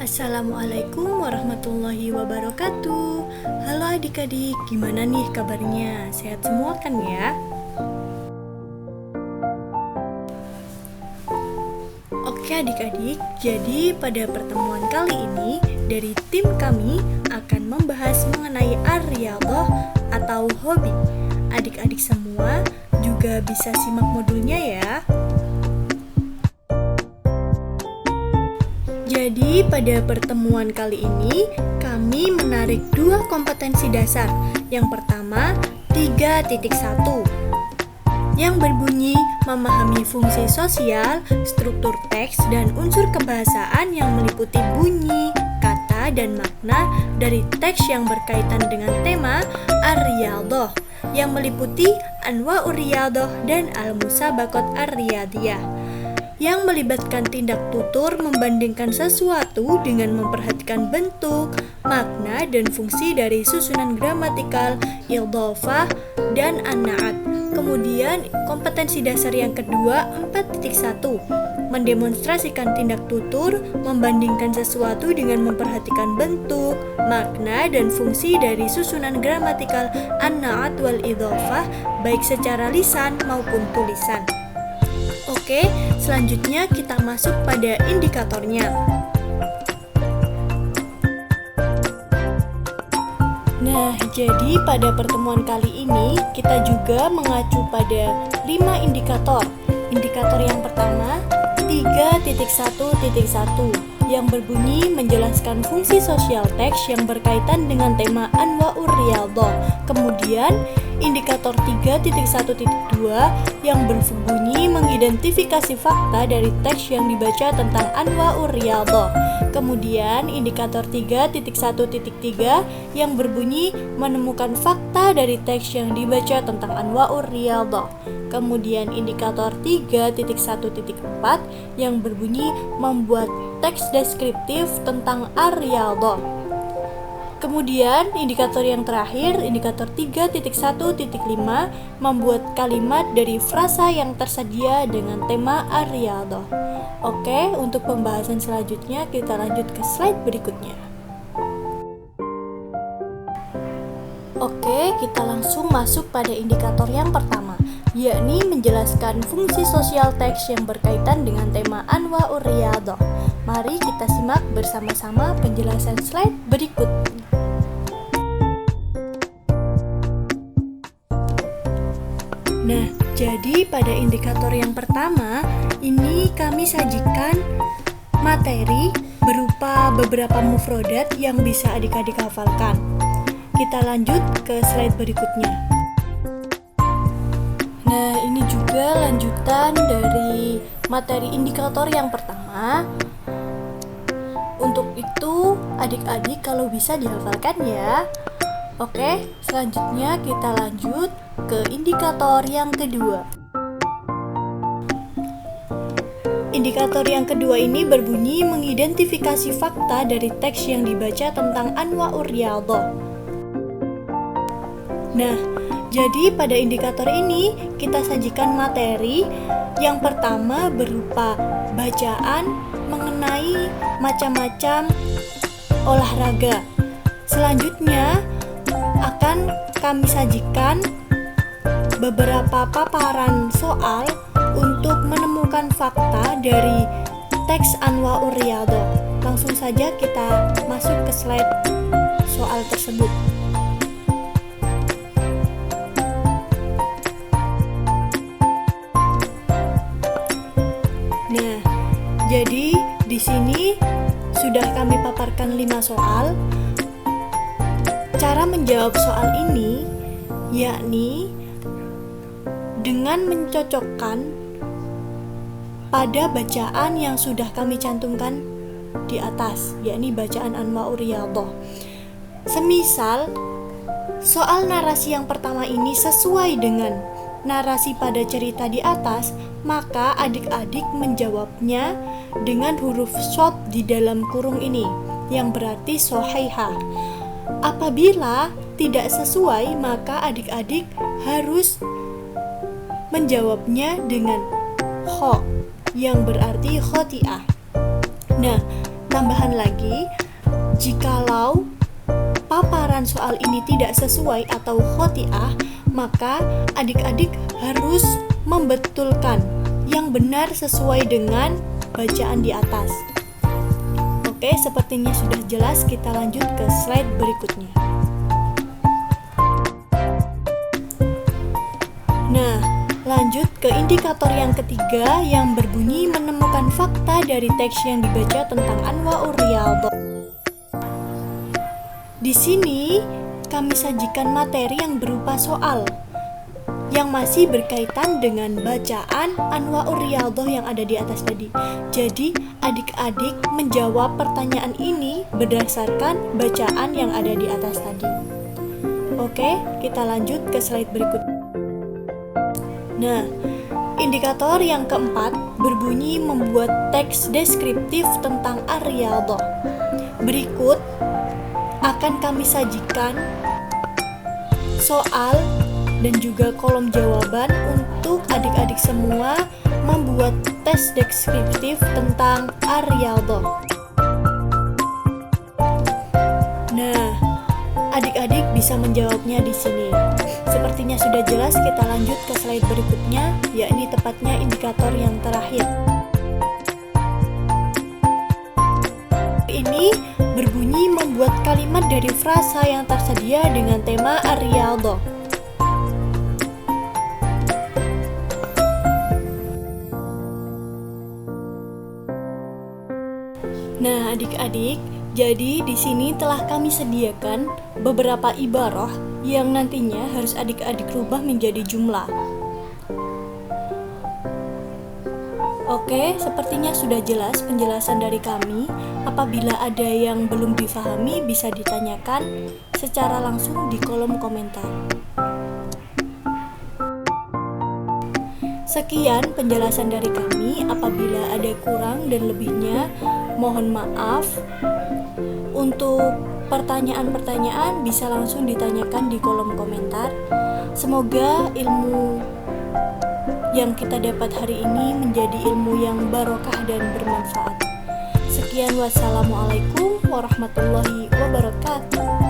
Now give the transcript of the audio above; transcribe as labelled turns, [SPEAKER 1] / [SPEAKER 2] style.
[SPEAKER 1] Assalamualaikum warahmatullahi wabarakatuh. Halo adik-adik, gimana nih kabarnya? Sehat semua kan ya? Oke adik-adik, jadi pada pertemuan kali ini dari tim kami akan membahas mengenai ar-riyadhah atau hobi. Adik-adik semua juga bisa simak modulnya ya. Jadi pada pertemuan kali ini kami menarik dua kompetensi dasar. Yang pertama 3.1 yang berbunyi memahami fungsi sosial, struktur teks, dan unsur kebahasaan yang meliputi bunyi, kata, dan makna dari teks yang berkaitan dengan tema ar-riyadhah yang meliputi anwa'ur riyadhah dan al-musabaqat ar-riyadhiyah yang melibatkan tindak tutur membandingkan sesuatu dengan memperhatikan bentuk, makna, dan fungsi dari susunan gramatikal, idhofah, dan an-na'at. Kemudian kompetensi dasar yang kedua 4.1 mendemonstrasikan tindak tutur membandingkan sesuatu dengan memperhatikan bentuk, makna, dan fungsi dari susunan gramatikal an-na'at wal idhofah baik secara lisan maupun tulisan. Oke, selanjutnya kita masuk pada indikatornya. Nah, jadi pada pertemuan kali ini kita juga mengacu pada 5 indikator. Indikator yang pertama 3.1.1 yang berbunyi menjelaskan fungsi sosial teks yang berkaitan dengan tema anwa'ur riyadhah. Kemudian indikator 3.1.2 yang berbunyi mengidentifikasi fakta dari teks yang dibaca tentang anwa'ur riyadhah. Kemudian indikator 3.1.3 yang berbunyi menemukan fakta dari teks yang dibaca tentang anwa'ur riyadhah. Kemudian indikator 3.1.4 yang berbunyi membuat teks deskriptif tentang ar-riyadhah. Kemudian indikator yang terakhir, indikator 3.1.5 membuat kalimat dari frasa yang tersedia dengan tema ar-riyadhah. Oke, untuk pembahasan selanjutnya kita lanjut ke slide berikutnya. Oke, kita langsung masuk pada indikator yang pertama, yakni menjelaskan fungsi sosial teks yang berkaitan dengan tema anwa'ur riyadhah. Mari kita simak bersama-sama penjelasan slide berikut. Nah, jadi pada indikator yang pertama, ini kami sajikan materi berupa beberapa mufrodat yang bisa adik-adik hafalkan. Kita lanjut ke slide berikutnya. Nah, ini juga lanjutan dari materi indikator yang pertama. Untuk itu, adik-adik kalau bisa dihafalkan ya. Oke, selanjutnya kita lanjut ke indikator yang kedua. Indikator yang kedua ini berbunyi mengidentifikasi fakta dari teks yang dibaca tentang anwa'ur riyadhah. Nah, jadi pada indikator ini kita sajikan materi yang pertama berupa bacaan mengenai macam-macam olahraga. Selanjutnya akan kami sajikan beberapa paparan soal untuk menemukan fakta dari teks anwa'ur riyadhah. Langsung saja kita masuk ke slide soal tersebut. Nah, jadi di sini sudah kami paparkan 5 soal. Cara menjawab soal ini yakni dengan mencocokkan pada bacaan yang sudah kami cantumkan di atas, yakni bacaan anwa'ur riyadhah. Semisal soal narasi yang pertama ini sesuai dengan narasi pada cerita di atas, maka adik-adik menjawabnya dengan huruf shad di dalam kurung ini, yang berarti shahihah. Apabila tidak sesuai, maka adik-adik harus menjawabnya dengan kho, yang berarti khoti'ah. Nah, tambahan lagi, jikalau paparan soal ini tidak sesuai atau khotiah, maka adik-adik harus membetulkan yang benar sesuai dengan bacaan di atas. Oke, sepertinya sudah jelas, kita lanjut ke slide berikutnya. Nah, lanjut ke indikator yang ketiga yang berbunyi menemukan fakta dari teks yang dibaca tentang Anwa'ur Riyadhah. Di sini kami sajikan materi yang berupa soal yang masih berkaitan dengan bacaan Anwa'ur Riyadhah yang ada di atas tadi. Jadi, adik-adik menjawab pertanyaan ini berdasarkan bacaan yang ada di atas tadi. Oke, kita lanjut ke slide berikutnya. Nah, indikator yang keempat berbunyi membuat teks deskriptif tentang Ar-Riyadhah. Berikut akan kami sajikan soal dan juga kolom jawaban untuk adik-adik semua membuat tes deskriptif tentang Ar-Riyadhah. Nah, adik-adik bisa menjawabnya di sini. Sepertinya sudah jelas, kita lanjut ke slide berikutnya, yakni tepatnya indikator yang terakhir. Ini berbunyi membuat kalimat dari frasa yang tersedia dengan tema Ar-Riyadhah. Nah, adik-adik, jadi di sini telah kami sediakan beberapa ibarah yang nantinya harus adik-adik rubah menjadi jumlah. Oke, sepertinya sudah jelas penjelasan dari kami. Apabila ada yang belum difahami, bisa ditanyakan secara langsung di kolom komentar. Sekian penjelasan dari kami. Apabila ada kurang dan lebihnya, mohon maaf. Untuk pertanyaan-pertanyaan bisa langsung ditanyakan di kolom komentar. Semoga ilmu yang kita dapat hari ini menjadi ilmu yang barokah dan bermanfaat. Sekian, wassalamualaikum warahmatullahi wabarakatuh.